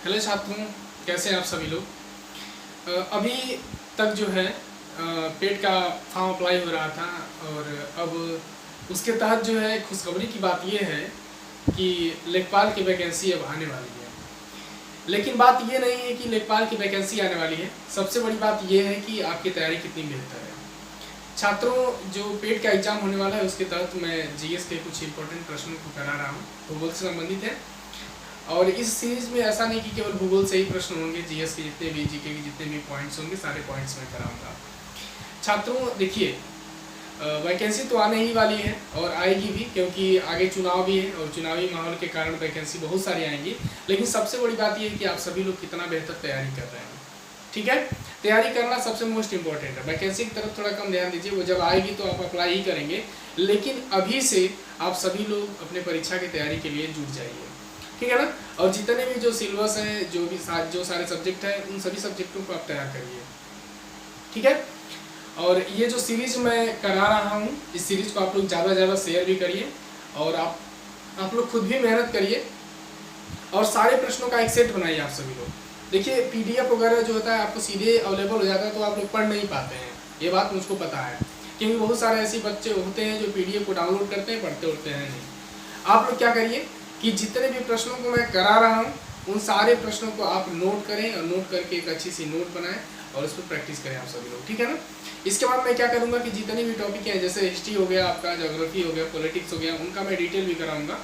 Hello छात्रों, कैसे हैं आप सभी लोग। अभी तक जो है पेट का फॉर्म अप्लाई हो रहा था और अब उसके तहत जो है खुशखबरी की बात यह है कि लेखपाल की वैकेंसी अब आने वाली है। लेकिन बात ये नहीं है कि लेखपाल की वैकेंसी आने वाली है, सबसे बड़ी बात यह है कि आपकी तैयारी कितनी बेहतर है। छात्रों, जो पेट का एग्जाम होने वाला है उसके तहत मैं जीएस के कुछ इंपॉर्टेंट प्रश्नों को करा रहा हूँ, भूगोल से संबंधित है। और इस सीरीज में ऐसा नहीं कि केवल भूगोल से ही प्रश्न होंगे, जीएस के जितने भी, जीके के जितने भी पॉइंट्स होंगे सारे पॉइंट्स मैं कराऊंगा। छात्रों देखिए, वैकेंसी तो आने ही वाली है और आएगी भी, क्योंकि आगे चुनाव भी है और चुनावी माहौल के कारण वैकेंसी बहुत सारी आएंगी। लेकिन सबसे बड़ी बात यह है कि आप सभी लोग कितना बेहतर तैयारी कर रहे हैं। ठीक है, तैयारी करना सबसे मोस्ट इंपॉर्टेंट है। वैकेंसी की तरफ थोड़ा कम ध्यान दीजिए, वो जब आएगी तो आप अप्लाई ही करेंगे। लेकिन अभी से आप सभी लोग अपने परीक्षा की तैयारी के लिए जुट जाइए, ठीक है ना। और जितने भी जो सिलेबस है, जो सारे सब्जेक्ट हैं, उन सभी सब्जेक्टों को आप तैयार करिए, ठीक है। और ये जो सीरीज मैं करा रहा हूँ, इस सीरीज को आप लोग ज़्यादा से ज़्यादा शेयर भी करिए और आप लोग खुद भी मेहनत करिए और सारे प्रश्नों का एक सेट बनाइए आप सभी लोग। देखिए, पीडीएफ वगैरह जो होता है आपको सीधे अवेलेबल हो जाता है तो आप लोग पढ़ नहीं पाते हैं, ये बात मुझको पता है, क्योंकि बहुत सारे ऐसे बच्चे होते हैं जो पीडीएफ को डाउनलोड करते हैं, पढ़ते उठते हैं नहीं। आप लोग क्या करिए कि जितने भी प्रश्नों को मैं करा रहा हूँ उन सारे प्रश्नों को आप नोट करें और नोट करके एक अच्छी सी नोट बनाएं और उस पर प्रैक्टिस करें आप सभी लोग, ठीक है ना। इसके बाद मैं क्या करूँगा कि जितने भी टॉपिक हैं, जैसे हिस्ट्री हो गया, आपका ज्योग्राफी हो गया, पॉलिटिक्स हो गया, उनका मैं डिटेल भी कराऊंगा,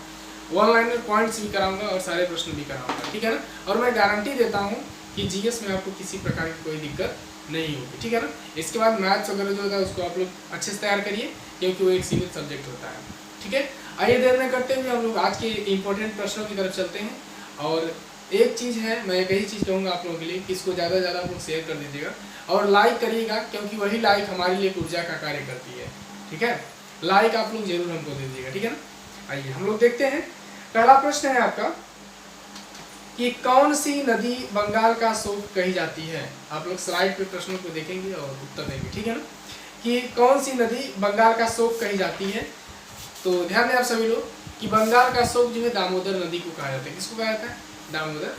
वन लाइनर पॉइंट्स भी कराऊंगा और सारे प्रश्न भी कराऊंगा, ठीक है ना। और मैं गारंटी देता हूँ कि जीएस में आपको किसी प्रकार की कोई दिक्कत नहीं होगी, ठीक है ना। इसके बाद मैथ्स वगैरह जो होता है उसको आप लोग अच्छे से तैयार करिए, क्योंकि वो एक सीमित सब्जेक्ट होता है, ठीक है। आइए देर न करते हुए हम लोग आज के इंपॉर्टेंट प्रश्नों की तरफ चलते हैं। और एक चीज़ है, मैं एक ही चीज़ कहूँगा आप लोगों के लिए कि इसको ज़्यादा से ज़्यादा आप लोग शेयर कर दीजिएगा और लाइक करिएगा, क्योंकि वही लाइक हमारे लिए ऊर्जा का कार्य करती है, ठीक है। लाइक आप लोग जरूर हमको दे दीजिएगा, ठीक है ना। आइए हम लोग देखते हैं। पहला प्रश्न है आपका कि कौन सी नदी बंगाल का शोक कही जाती है। आप लोग स्लाइड पे प्रश्नों को देखेंगे और उत्तर देंगे, ठीक है ना, कि कौन सी नदी बंगाल का शोक कही जाती है। तो ध्यान दें आप सभी लोग कि बंगाल का शोक जो है दामोदर नदी को कहा जाता है। किसको कहा जाता है? दामोदर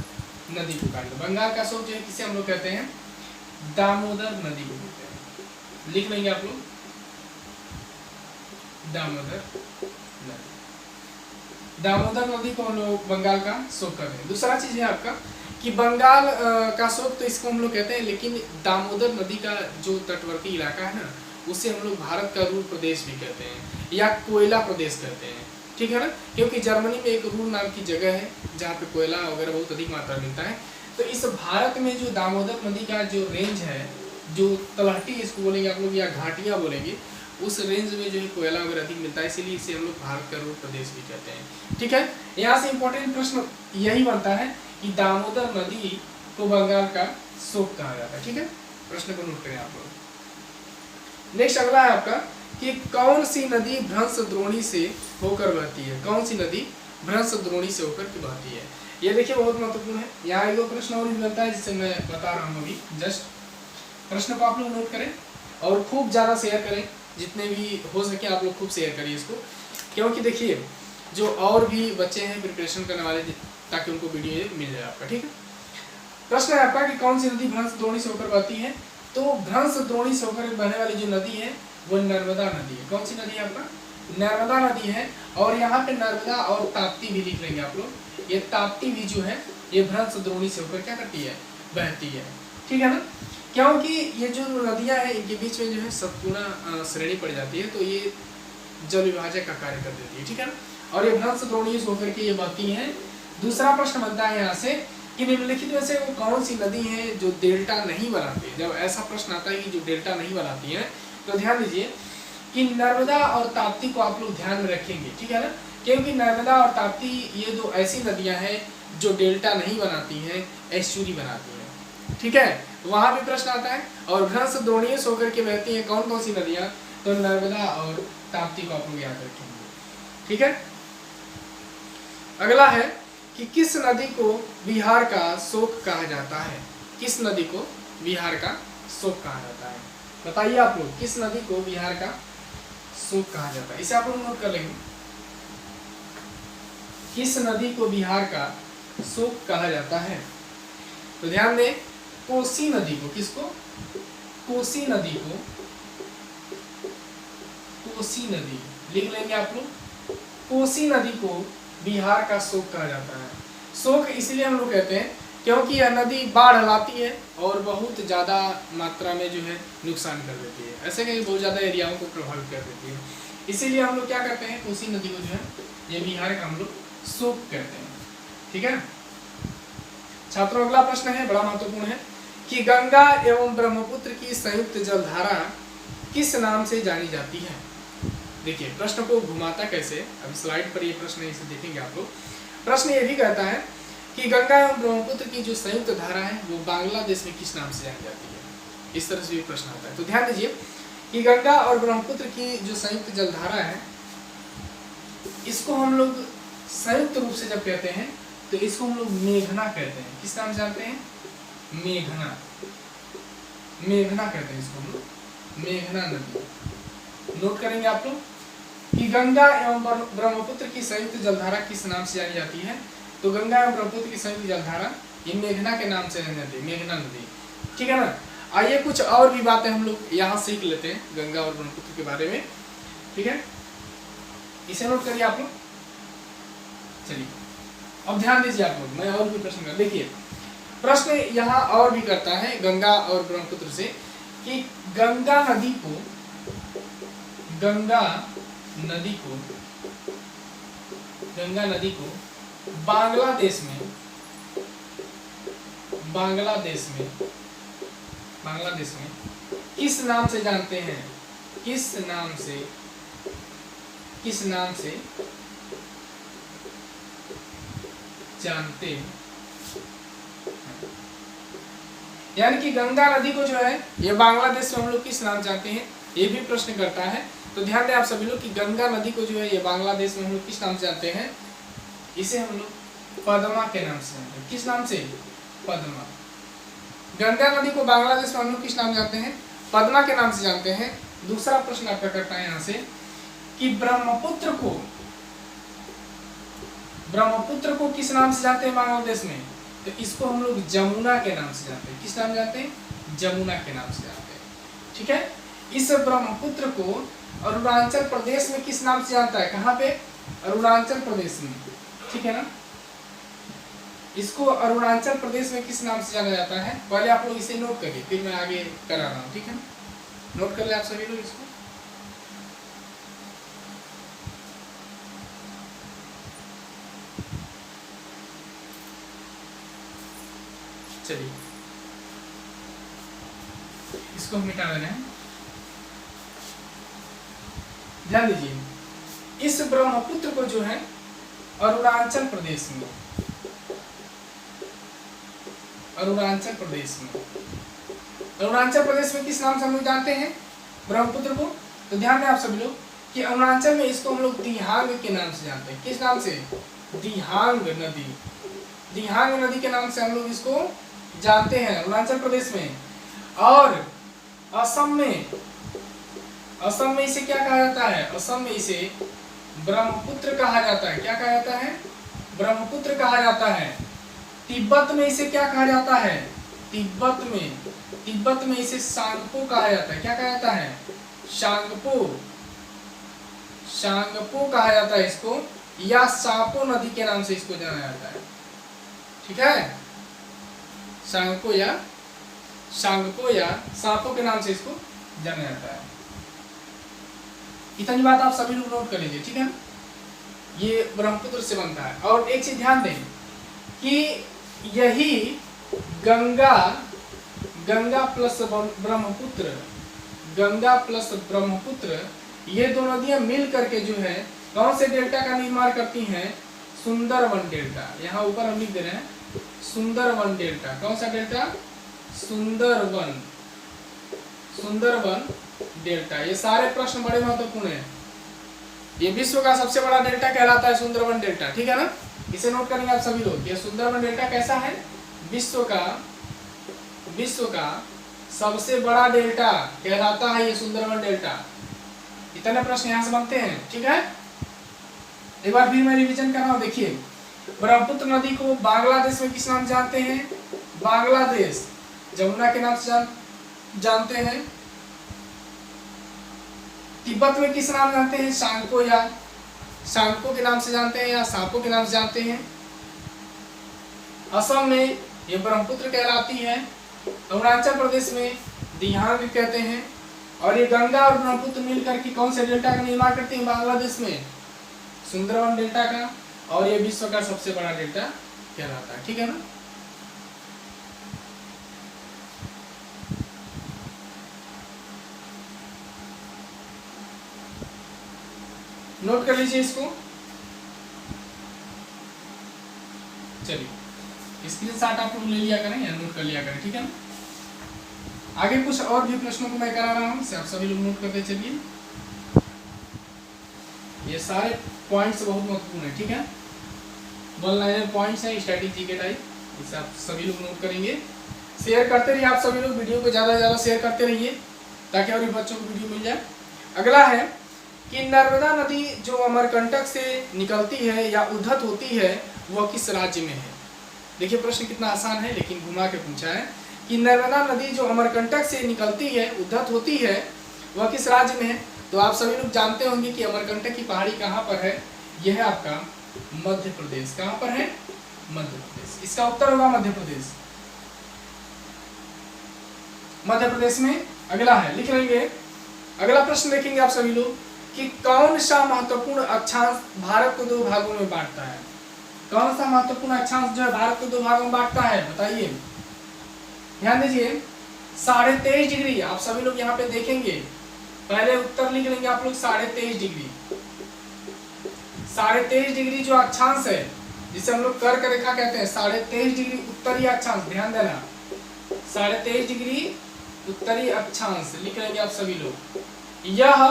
नदी को कहा जाता है। बंगाल का शोक जो है किसे हम लोग कहते हैं? दामोदर नदी को कहते हैं। लिख लेंगे आप लोग, दामोदर नदी। दामोदर नदी को हम लोग बंगाल का शोक कहते हैं। दूसरा चीज है आपका कि बंगाल का शोक तो इसको हम लोग कहते हैं, लेकिन दामोदर नदी का जो तटवर्ती इलाका है ना, उसे हम लोग भारत का रूर प्रदेश भी कहते हैं या कोयला प्रदेश कहते हैं, ठीक है ना। क्योंकि जर्मनी में एक रूर नाम की जगह है जहाँ पे कोयला वगैरह बहुत अधिक मात्रा में मिलता है। तो इस भारत में जो दामोदर नदी का जो रेंज है, जो तलहटी इसको बोलेंगे आप लोग या घाटियाँ बोलेंगे, उस रेंज में जो है कोयला वगैरह अधिक मिलता है, इसीलिए इसे हम लोग भारत का रूर प्रदेश भी कहते हैं, ठीक है। यहाँ से इंपॉर्टेंट प्रश्न यही बनता है कि दामोदर नदी को बंगाल का शोक कहा जाता है, ठीक है। प्रश्न को नोट करें आप लोग। नेक्स्ट अगला है आपका कि कौन सी नदी भ्रंश द्रोणी से होकर बहती है। कौन सी नदी भ्रंश द्रोणी से होकर के बहती है, ये देखिए बहुत महत्वपूर्ण है। यहाँ एक दो प्रश्न और भी बनता है जिससे मैं बता रहा हूँ अभी जस्ट। प्रश्न को आप लोग नोट करें और खूब ज़्यादा शेयर करें, जितने भी हो सके आप लोग खूब शेयर करिए इसको, क्योंकि देखिए जो और भी बच्चे हैं प्रिपरेशन करने वाले, ताकि उनको वीडियो मिल जाए आपका, ठीक है। प्रश्न है आपका कि कौन सी नदी भ्रंश द्रोणी से होकर बहती है। तो भ्रंश द्रोणी से होकर बहने वाली जो नदी है वो नर्मदा नदी है। कौन सी नदी है आपका? नर्मदा नदी है। और यहाँ पे नर्मदा और ताप्ती भी लिख लेंगे आप लोग। ये ताप्ती भी जो है ये भ्रंश द्रोणी से होकर क्या करती है? बहती है, ठीक है ना। क्योंकि ये जो नदियाँ हैं इनके बीच में जो है सतपुड़ा श्रेणी पड़ जाती है, तो ये जल विभाजक का कार्य कर देती है, ठीक है ना। और ये भ्रंश द्रोणी से होकर के ये बहती है। दूसरा प्रश्न बनता है यहाँ से कि निम्नलिखित में से वो कौन सी नदी है जो डेल्टा नहीं बनाती है। जब ऐसा प्रश्न आता है कि जो डेल्टा नहीं बनाती है, तो ध्यान दीजिए कि नर्मदा और ताप्ती को आप लोग ध्यान में रखेंगे, ठीक है ना। क्योंकि नर्मदा और ताप्ती ये दो ऐसी नदियां हैं जो डेल्टा नहीं बनाती हैं, एस्चुरी बनाती हैं, ठीक है। वहां भी प्रश्न आता है। और भ्रंश द्रोणीय से होकर के बहती हैं कौन कौन सी नदियां, तो नर्मदा और ताप्ती को आप लोग याद रखेंगे, ठीक है। अगला है कि किस नदी को बिहार का शोक कहा जाता है। किस नदी को बिहार का शोक कहा जाता है, बताइए आप लोग। किस नदी को बिहार का शोक कहा जाता है, इसे आप लोग नोट कर लेंगे। किस नदी को बिहार का शोक कहा जाता है। तो ध्यान दें, कोसी नदी को, किसको? कोसी नदी को, कोसी नदी लिख लेंगे आप लोग। कोसी नदी को बिहार का शोक कहा जाता है। शोक इसलिए हम लोग कहते हैं क्योंकि यह नदी बाढ़ लाती है और बहुत ज़्यादा मात्रा में जो है नुकसान कर देती है, ऐसे कहीं बहुत ज़्यादा एरियाओं को प्रभावित कर देती है। इसीलिए हम लोग क्या करते हैं, कोसी नदी को जो है ये बिहार का हम लोग शोक कहते हैं। ठीक है छात्रों, अगला प्रश्न है, बड़ा महत्वपूर्ण है कि गंगा एवं ब्रह्मपुत्र की संयुक्त जलधारा किस नाम से जानी जाती है। देखिए प्रश्न को घुमाता कैसे, अभी स्लाइड पर ये प्रश्न है, इसे देखेंगे आप लोग। प्रश्न ये भी कहता है कि गंगा एवं ब्रह्मपुत्र की जो संयुक्त धारा है वो बांग्लादेश में किस नाम से जानी जाती है। इस तरह से भी प्रश्न आता है। तो ध्यान दीजिए कि गंगा और ब्रह्मपुत्र की जो संयुक्त जलधारा है, इसको हम लोग संयुक्त रूप से जब कहते हैं तो इसको हम लोग मेघना कहते हैं। किस नाम से जानते हैं? मेघना, मेघना कहते हैं इसको हम लोग, मेघना नदी। नोट करेंगे आप लोग कि गंगा एवं ब्रह्मपुत्र की संयुक्त जलधारा किस नाम से जानी जाती है। तो गंगा एवं ब्रह्मपुत्र की संयुक्त जलधारा ये मेघना के नाम से जानी जाती है, मेघना नदी। ठीक है ना। आइए कुछ और भी बातें हम लोग यहाँ सीख लेते हैं गंगा और ब्रह्मपुत्र के बारे में। ठीक है, इसे नोट करिए आप लोग। चलिए अब ध्यान दीजिए आप लोग, मैं और भी प्रश्न कर, देखिए प्रश्न यहाँ और भी करता है गंगा और ब्रह्मपुत्र से कि गंगा नदी को, गंगा नदी को, गंगा नदी को बांग्लादेश में, बांग्लादेश में, बांग्लादेश में किस नाम से जानते हैं? किस नाम से, किस नाम से जानते हैं? यानी कि गंगा नदी को जो है ये बांग्लादेश में हम लोग किस नाम जानते हैं, ये भी प्रश्न करता है। तो ध्यान दें आप सभी लोग कि गंगा नदी को जो है ये बांग्लादेश में हम लोग किस नाम से जानते हैं? इसे हम लोग पद्मा के नाम से जानते हैं। किस नाम से? पद्मा। गंगा नदी को बांग्लादेश में हम लोग किस नाम जानते हैं? पद्मा के नाम से जानते हैं। दूसरा प्रश्न आपका करता है यहाँ से कि ब्रह्मपुत्र को, ब्रह्मपुत्र को किस नाम से जानते हैं बांग्लादेश में? तो इसको हम लोग जमुना के नाम से जानते हैं। किस नाम जानते हैं? जमुना के नाम से जानते हैं। ठीक है, इस ब्रह्मपुत्र को अरुणाचल प्रदेश में किस नाम से जानता है? कहाँ पे? अरुणाचल प्रदेश में। ठीक है ना, इसको अरुणाचल प्रदेश में किस नाम से जाना जाता है? पहले आप लोग इसे नोट करिए, फिर मैं आगे करा रहा हूँ। ठीक है, नोट कर ले आप सभी लोग इसको। चलिए इसको मिटा देना है। ध्यान दीजिए, इस ब्रह्मपुत्र को जो है अरुणाचल प्रदेश में, अरुणाचल प्रदेश में, अरुणाचल प्रदेश में किस नाम से हम लोग जानते हैं ब्रह्मपुत्र को? तो ध्यान दें आप सभी लोग कि अरुणाचल में इसको हम लोग दिहांग के नाम से जानते हैं। किस नाम से? दिहांग नदी, दिहांग नदी के नाम से हम लोग इसको जानते हैं अरुणाचल प्रदेश में। और असम में, असम में इसे क्या कहा जाता है? असम में इसे ब्रह्मपुत्र कहा जाता है। क्या कहा जाता है? ब्रह्मपुत्र कहा जाता है। तिब्बत में इसे क्या कहा जाता है? तिब्बत में, तिब्बत में इसे सांगपो कहा जाता है। क्या कहा जाता है? सांगपो, सांगपो कहा जाता है इसको, या सापो नदी के नाम से इसको जाना जाता है। ठीक है, सांगपो या सांपो के नाम से इसको जाना जाता है। इतनी बात आप सभी लोग नोट कर लीजिए। ठीक है, ये ब्रह्मपुत्र से बनता है। और एक चीज ध्यान दें कि यही गंगा, गंगा प्लस ब्रह्मपुत्र, गंगा प्लस ब्रह्मपुत्र, ये दो नदियां मिल करके जो है कौन से डेल्टा का निर्माण करती हैं? सुंदरवन डेल्टा। यहाँ ऊपर हम लिख दे रहे हैं सुंदरवन डेल्टा। कौन सा डेल्टा? सुंदरवन, सुंदरवन डेल्टा। ये सारे प्रश्न बड़े महत्वपूर्ण हैं। ये विश्व का सबसे बड़ा डेल्टा कहलाता है सुंदरवन डेल्टा। ठीक है ना, इसे नोट करेंगे आप सभी लोग। ये सुंदरवन डेल्टा कैसा है? विश्व का सबसे बड़ा डेल्टा कहलाता है ये सुंदरवन डेल्टा। इतने प्रश्न यहाँ से बनते हैं। ठीक है, एक बार फिर मैं रिवीजन कर रहा हूँ। देखिए, ब्रह्मपुत्र नदी को बांग्लादेश में किस नाम जानते हैं? बांग्लादेश जमुना के नाम से जानते हैं। तिब्बत में किस नाम जानते हैं? सांको या सांको के नाम से जानते हैं या सांपो के नाम से जानते हैं। असम में ये ब्रह्मपुत्र कहलाती है। अरुणाचल प्रदेश में दिहांग कहते हैं। और ये गंगा और ब्रह्मपुत्र मिलकर के कौन से डेल्टा का निर्माण करते हैं? बांग्लादेश में सुंदरवन डेल्टा का। और ये विश्व का सबसे बड़ा डेल्टा कहलाता है, ठीक है ना। नोट कर लीजिए इसको। चलिए स्क्रीनशॉट आप लोग ले लिया करें या नोट कर लिया करें, ठीक है ना। आगे कुछ और भी प्रश्नों को मैं करा रहा हूं, आप सभी लोग नोट करते चलिए। ये सारे पॉइंट्स बहुत महत्वपूर्ण है, ठीक है। 1 लाइनर पॉइंट्स है स्टैटिक जीके टाइप, इसे आप सभी लोग नोट करेंगे। शेयर करते रहिए आप सभी लोग, वीडियो को ज़्यादा से ज़्यादा शेयर करते रहिए ताकि और भी बच्चों को वीडियो मिल जाए। अगला है कि नर्मदा नदी जो अमरकंटक से निकलती है या उद्धत होती है वह किस राज्य में है? देखिए प्रश्न कितना आसान है लेकिन घुमा के पूछा है कि नर्मदा नदी जो अमरकंटक से निकलती है, उद्धत होती है, वह किस राज्य में है? तो आप सभी लोग जानते होंगे कि अमरकंटक की पहाड़ी कहाँ पर है। यह है आपका मध्य प्रदेश। कहाँ पर है? मध्य प्रदेश। इसका उत्तर होगा मध्य प्रदेश। मध्य प्रदेश में। अगला है, लिख लेंगे। अगला प्रश्न देखेंगे आप सभी लोग कि कौन सा महत्वपूर्ण अक्षांश भारत को 2 भागों में बांटता है? कौन सा महत्वपूर्ण अक्षांश जो है भारत को 2 भागों में बांटता है, बताइए। ध्यान दीजिए 23.5 डिग्री। आप सभी लोग यहाँ पे देखेंगे, पहले उत्तर लिख लेंगे आप लोग 23.5 डिग्री। 23.5 डिग्री जो अक्षांश है जिसे हम लोग कर्क रेखा कहते हैं, 23.5 डिग्री उत्तरी अक्षांश, ध्यान देना 23.5 डिग्री उत्तरी अक्षांश लिख लेंगे आप सभी लोग। यह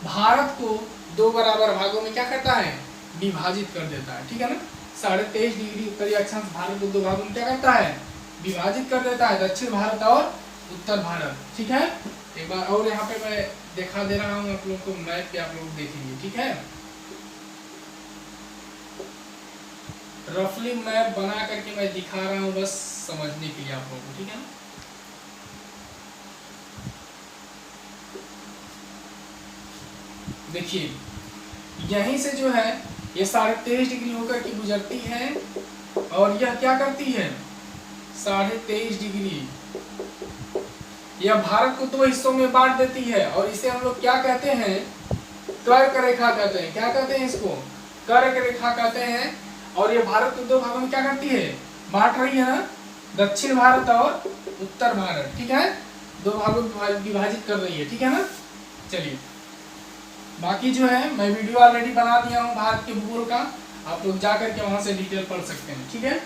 भारत को 2 बराबर भागों में क्या करता है? विभाजित कर देता है, ठीक है ना। 23.5 डिग्री उत्तरी अक्षांश भारत को 2 भागों में क्या करता है? विभाजित कर देता है, दक्षिण भारत और उत्तर भारत, ठीक है। एक बार और यहाँ पे मैं दिखा दे रहा हूँ आप लोग को मैप पे, आप लोग देखेंगे, ठीक है। रफली मैप बना करके मैं दिखा रहा हूँ बस समझने के लिए आप लोगों को, ठीक है ना। देखिए यहीं से जो है ये 23.5 डिग्री होकर के गुजरती है और यह क्या करती है? 23.5 डिग्री यह भारत को 2 हिस्सों में बांट देती है और इसे हम लोग क्या कहते हैं? कर्क रेखा कहते हैं। क्या कहते हैं इसको? कर्क रेखा कहते हैं। और ये भारत को 2 भागों में क्या करती है? बांट रही है ना, दक्षिण भारत और उत्तर भारत, ठीक है। 2 भागों में विभाजित कर रही है, ठीक है ना। चलिए बाकी जो है मैं वीडियो ऑलरेडी बना दिया हूँ भारत के भूगोल का, आप लोग जाकर के वहां से डिटेल पढ़ सकते हैं, ठीक है।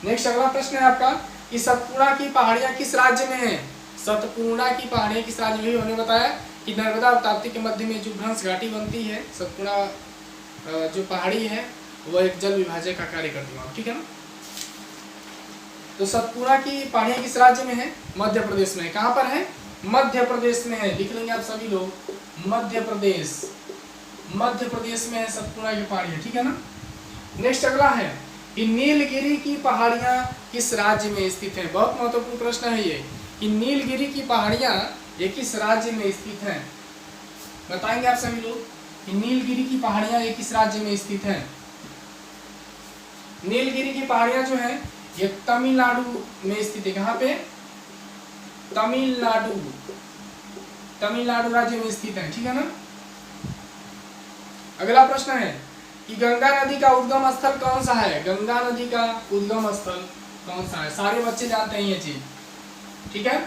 नेक्स्ट अगला प्रश्न है आपका कि सतपुड़ा की पहाड़ियां किस राज्य में है? सतपुड़ा की पहाड़ियां किस राज्य में? उन्होंने बताया कि नर्मदा और ताप्ती के मध्य में जो भ्रंश घाटी बनती है, सतपुड़ा जो पहाड़ी है वह एक जल विभाजक का कार्य करती है, ठीक है ना। तो सतपुड़ा की पहाड़ियां किस राज्य में है? मध्य प्रदेश में। कहाँ पर है? मध्य प्रदेश में है। लिख लेंगे आप सभी लोग, मध्य प्रदेश। मध्य प्रदेश में है सतपुड़ा की पहाड़ियां, ठीक है ना। नेक्स्ट अगला है कि नीलगिरी की पहाड़ियां किस राज्य में स्थित हैं? बहुत महत्वपूर्ण प्रश्न है ये कि नीलगिरी की पहाड़ियां ये किस राज्य में स्थित हैं? बताएंगे आप सभी लोग कि नीलगिरी की पहाड़ियां ये किस राज्य में स्थित हैं? नीलगिरी की पहाड़ियां जो है ये तमिलनाडु में स्थित है। कहाँ पे? तमिलनाडु। तमिलनाडु राज्य में स्थित है, ठीक है ना। अगला प्रश्न है कि गंगा नदी का उद्गम स्थल कौन सा है? गंगा नदी का उद्गम स्थल कौन सा है? सारे बच्चे जानते हैं ये चीज, ठीक है,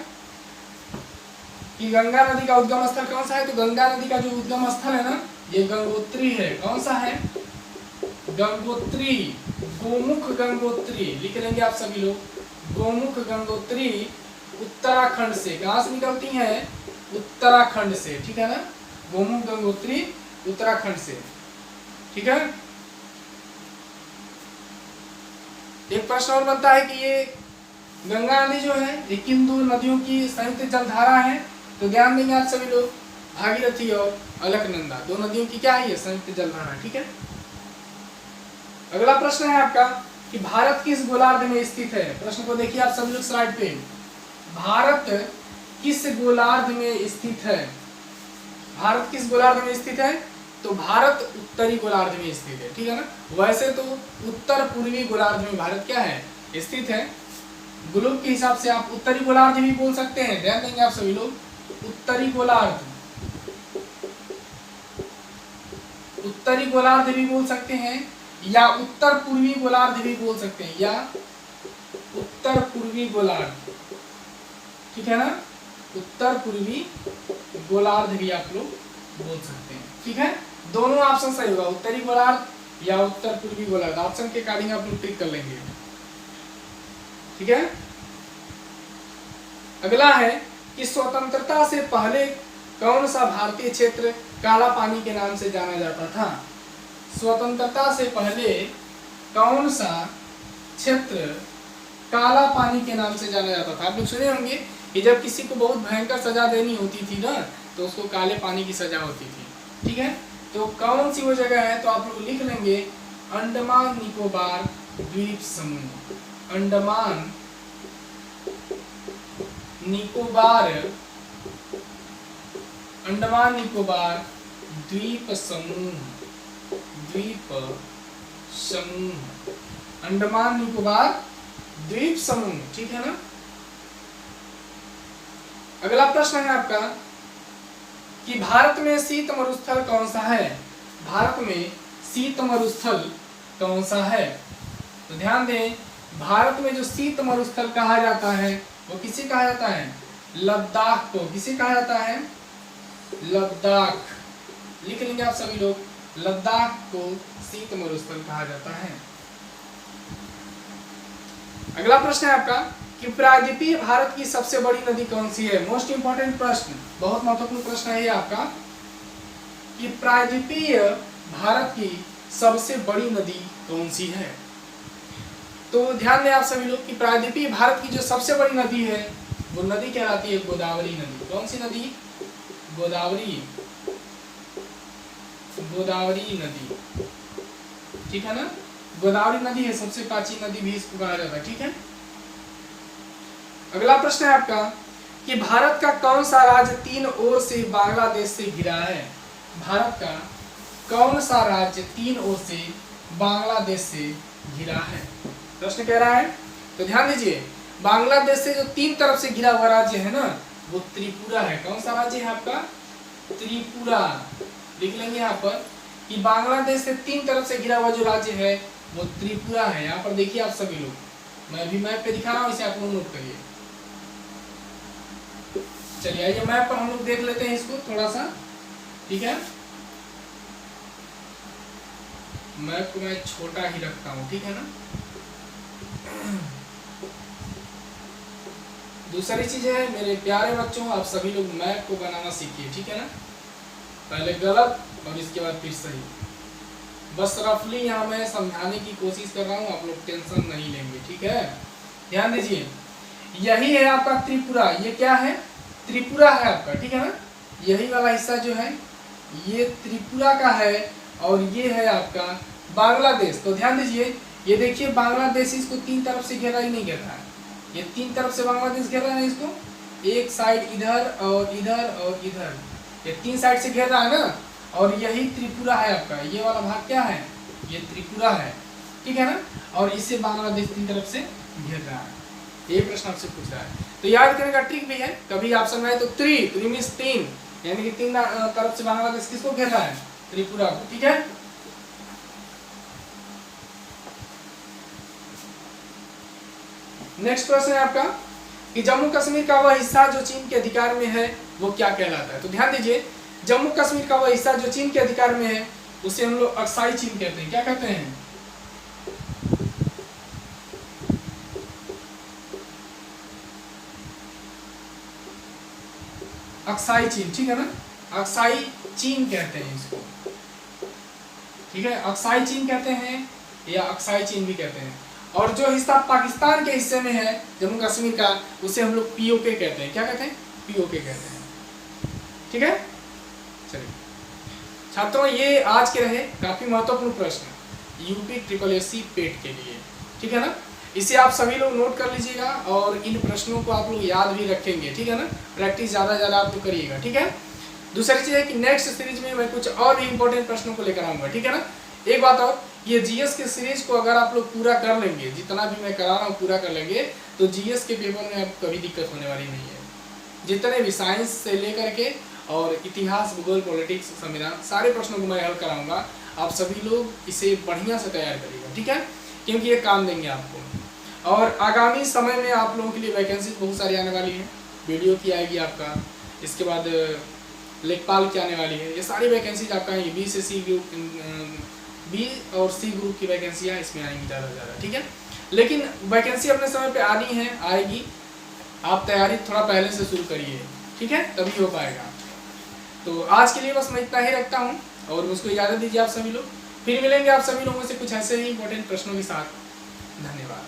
कि गंगा नदी का उद्गम स्थल कौन सा है। तो गंगा नदी का जो उद्गम स्थल है ना ये गंगोत्री है। कौन सा है? गंगोत्री, गोमुख गंगोत्री। लिख लेंगे आप सभी लोग, गोमुख गंगोत्री उत्तराखंड से। कहां से निकलती है? उत्तराखंड से, ठीक है ना। गोमुख गंगोत्री उत्तराखंड से, ठीक है। एक प्रश्न और बनता है कि ये गंगा नदी जो है ये किन 2 नदियों की संयुक्त जलधारा है? तो ध्यान देंगे आप सभी लोग, भागीरथी और अलकनंदा 2 नदियों की क्या है? ये संयुक्त जलधारा, ठीक है। अगला प्रश्न है आपका कि भारत किस गोलार्ध में स्थित है। प्रश्न को देखिए आप सब लोग स्लाइड पे। भारत किस गोलार्ध में स्थित है? भारत किस गोलार्ध में स्थित है? तो भारत उत्तरी गोलार्ध में स्थित है, ठीक है ना। वैसे तो उत्तर पूर्वी गोलार्ध में भारत क्या है? स्थित है। ग्लोब के हिसाब से आप उत्तरी गोलार्ध भी बोल सकते हैं, ध्यान देंगे आप सभी लोग। उत्तरी गोलार्ध, उत्तरी गोलार्ध भी बोल सकते हैं या उत्तर पूर्वी गोलार्ध भी बोल सकते हैं, या उत्तर पूर्वी गोलार्ध, ठीक है ना। उत्तर पूर्वी गोलार्ध भी आप लोग बोल सकते हैं, ठीक है। दोनों ऑप्शन सही होगा, उत्तरी गोलार्ध या उत्तर पूर्वी गोलार्ध। ऑप्शन के अकॉर्डिंग आप लोग टिक कर लेंगे, ठीक है। अगला है कि स्वतंत्रता से पहले कौन सा भारतीय क्षेत्र काला पानी के नाम से जाना जाता था? स्वतंत्रता से पहले कौन सा क्षेत्र काला पानी के नाम से जाना जाता था? आप लोग सुने होंगे कि जब किसी को बहुत भयंकर सजा देनी होती थी ना, तो उसको काले पानी की सजा होती थी, ठीक है। तो कौन सी वो जगह है? तो आप लोग लिख लेंगे अंडमान निकोबार द्वीप समूह। अंडमान निकोबार, अंडमान निकोबार द्वीप समूह, द्वीप समूह, अंडमान निकोबार द्वीप समूह, ठीक है ना। अगला प्रश्न है आपका कि भारत में शीत मरुस्थल कौन सा है? भारत में शीत मरुस्थल कौन सा है? तो ध्यान दें, भारत में जो शीत मरुस्थल कहा जाता है वो किसे कहा जाता है? लद्दाख को। किसे कहा जाता है? लद्दाख। लिख लेंगे आप सभी लोग, लद्दाख को शीत मरुस्थल कहा जाता है। अगला प्रश्न है आपका कि प्रायद्वीपीय भारत की सबसे बड़ी नदी कौन सी है? मोस्ट इंपॉर्टेंट प्रश्न, बहुत महत्वपूर्ण प्रश्न है ये आपका कि प्रायद्वीपीय भारत की सबसे बड़ी नदी कौन सी है। तो ध्यान दें आप सभी लोग कि प्रायद्वीपीय भारत की जो सबसे बड़ी नदी है वो नदी कहलाती है गोदावरी नदी। कौन सी नदी? गोदावरी, गोदावरी नदी, ठीक है ना। गोदावरी नदी है सबसे प्राचीन नदी भी इसको कहा जाता है, ठीक है। अगला प्रश्न है आपका कि भारत का कौन सा राज्य तीन ओर से बांग्लादेश से घिरा है? भारत का कौन सा राज्य तीन ओर से बांग्लादेश से घिरा है? प्रश्न कह रहा है, तो ध्यान दीजिए, बांग्लादेश से जो तीन तरफ से घिरा हुआ राज्य है ना, वो त्रिपुरा है। कौन सा राज्य है आपका? त्रिपुरा। लिख लेंगे यहाँ पर कि बांग्लादेश से तीन तरफ से घिरा हुआ जो राज्य है वो त्रिपुरा है। यहाँ पर देखिए आप सभी लोग, मैं अभी मैप पे दिखा रहा हूँ, इसे आप लोग नोट करिए। चलिए आइए मैप पर हम लोग देख लेते हैं इसको थोड़ा सा, ठीक है। मैप को मैं छोटा ही रखता हूँ, ठीक है ना। दूसरी चीज है मेरे प्यारे बच्चों, आप सभी लोग मैप को बनाना सीखिए, ठीक है ना। पहले गलत और इसके बाद फिर सही। बस रफली यहाँ मैं समझाने की कोशिश कर रहा हूँ, आप लोग टेंशन नहीं लेंगे, ठीक है। ध्यान दीजिए, यही है आपका त्रिपुरा। ये क्या है? त्रिपुरा है आपका, ठीक है ना। यही वाला हिस्सा जो है ये त्रिपुरा का है और ये है आपका बांग्लादेश। तो ध्यान दीजिए, ये देखिए बांग्लादेश इसको तीन तरफ से घेरा ही नहीं घेर रहा है, ये तीन तरफ से बांग्लादेश घेर रहा है इसको, एक साइड इधर और इधर और इधर, ये तीन साइड से घेर रहा है ना। और यही त्रिपुरा है आपका, ये वाला भाग क्या है? ये त्रिपुरा है, ठीक है ना। और इसे बांग्लादेश तीन तरफ से घेर रहा है। ये प्रश्न आपसे पूछ रहा है, तो याद करने का ट्रिक भी है। कभी ऑप्शन में है तो त्रि मींस तीन, यानी कि तीन तरफ से बांग्लादेश किसको घेर रहा है? त्रिपुरा को, ठीक है। नेक्स्ट प्रश्न है आपका कि जम्मू कश्मीर का वह हिस्सा जो चीन के अधिकार में है वो क्या कहलाता है? तो ध्यान दीजिए, जम्मू कश्मीर का वह हिस्सा जो चीन के अधिकार में है उसे हम लोग अक्साई चीन कहते हैं। क्या कहते हैं? अक्साई चीन, ठीक है ना। अक्साई चीन कहते हैं इसको, ठीक है। अक्साई चीन कहते हैं या अक्साई चीन भी कहते हैं। और जो हिस्सा पाकिस्तान के हिस्से में है जम्मू कश्मीर का, उसे हम लोग पीओके कहते हैं। क्या कहते हैं? पीओके कहते हैं, ठीक है। चलिए छात्रों, ये आज के रहे काफी महत्वपूर्ण प्रश्न यूपी ट्रिपल एससी पेट के लिए, ठीक है ना। इसे आप सभी लोग नोट कर लीजिएगा और इन प्रश्नों को आप लोग याद भी रखेंगे, ठीक है ना। प्रैक्टिस ज़्यादा ज़्यादा आप लोग करिएगा, ठीक है। दूसरी चीज़ है कि नेक्स्ट सीरीज में मैं कुछ और भी इंपॉर्टेंट प्रश्नों को लेकर आऊँगा, ठीक है ना। एक बात और, ये जीएस के सीरीज को अगर आप लोग पूरा कर लेंगे, जितना भी मैं करा रहा हूँ पूरा कर लेंगे, तो जीएस के पेपर में अब कभी दिक्कत होने वाली नहीं है। जितने भी साइंस से लेकर के और इतिहास, भूगोल, पॉलिटिक्स, संविधान, सारे प्रश्नों को मैं हल कराऊंगा। आप सभी लोग इसे बढ़िया से तैयार करिएगा, ठीक है, क्योंकि ये काम देंगे आपको। और आगामी समय में आप लोगों के लिए वैकेंसी बहुत सारी आने वाली हैं। वीडियो की आएगी आपका, इसके बाद लेखपाल की आने वाली है। ये सारी वैकेंसीज आपका है। बी से सी ग्रुप, बी और सी ग्रुप की वैकेंसियाँ इसमें आएंगी ज़्यादा से ज़्यादा, ठीक है। लेकिन वैकेंसी अपने समय पे आनी है, आएगी। आप तैयारी थोड़ा पहले से शुरू करिए, ठीक है, तभी हो पाएगा। तो आज के लिए बस मैं इतना ही रखता हूँ और मुझको इजाज़त दीजिए आप सभी लोग। फिर मिलेंगे आप सभी लोगों से कुछ ऐसे ही इंपॉर्टेंट प्रश्नों के साथ। धन्यवाद।